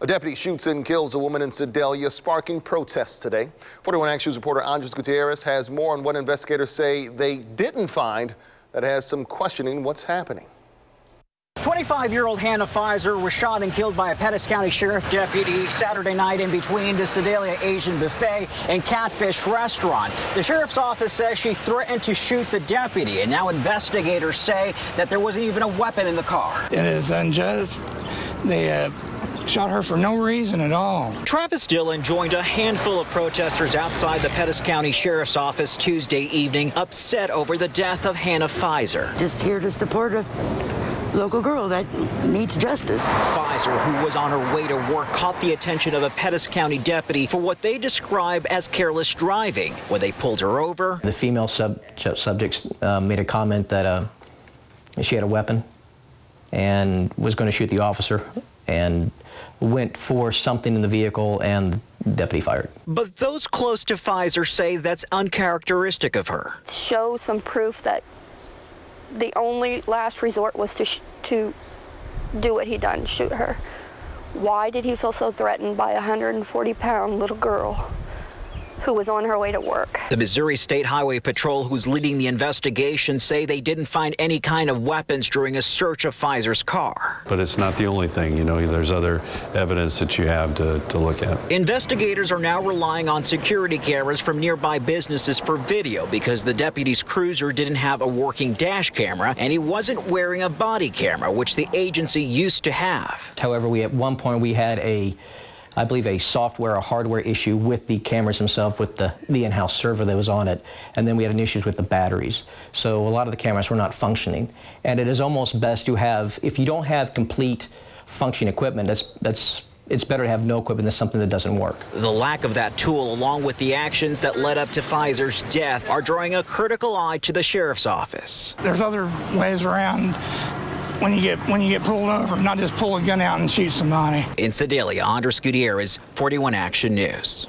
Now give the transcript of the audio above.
A deputy shoots and kills a woman in Sedalia, sparking protests today. 41 Action's reporter Andres Gutierrez has more on what investigators say they didn't find that has some questioning what's happening. 25-year-old Hannah Pfizer was shot and killed by a Pettis County Sheriff deputy Saturday night in between the Sedalia Asian Buffet and Catfish Restaurant. The sheriff's office says she threatened to shoot the deputy, and now investigators say that there wasn't even a weapon in the car. It is unjust. They shot her for no reason at all. Travis Dillon joined a handful of protesters outside the Pettis County Sheriff's Office Tuesday evening, upset over the death of Hannah Pfizer. Just here to support a local girl that needs justice. Pfizer, who was on her way to work, caught the attention of a Pettis County deputy for what they describe as careless driving. When they pulled her over, the female subject made a comment that she had a weapon and was going to shoot the officer, and went for something in the vehicle, and the deputy fired. But those close to Pfizer say that's uncharacteristic of her. Show some proof that the only last resort was to do what he done, shoot her. Why did he feel so threatened by a 140-pound little girl who was on her way to work? The Missouri State Highway Patrol, who's leading the investigation, say they didn't find any kind of weapons during a search of Pfizer's car. But it's not the only thing, you know, there's other evidence that you have to look at. Investigators are now relying on security cameras from nearby businesses for video because the deputy's cruiser didn't have a working dash camera and he wasn't wearing a body camera, which the agency used to have. However, at one point we had I believe a software or hardware issue with the cameras themselves, with the in-house server that was on it, and then we had issues with the batteries. So a lot of the cameras were not functioning, and it is almost best to have, if you don't have complete functioning equipment, it's better to have no equipment than something that doesn't work. The lack of that tool, along with the actions that led up to Pfizer's death, are drawing a critical eye to the sheriff's office. There's other ways around when you get pulled over, not just pull a gun out and shoot somebody. In Sedalia, Andres Gutierrez, 41 Action News.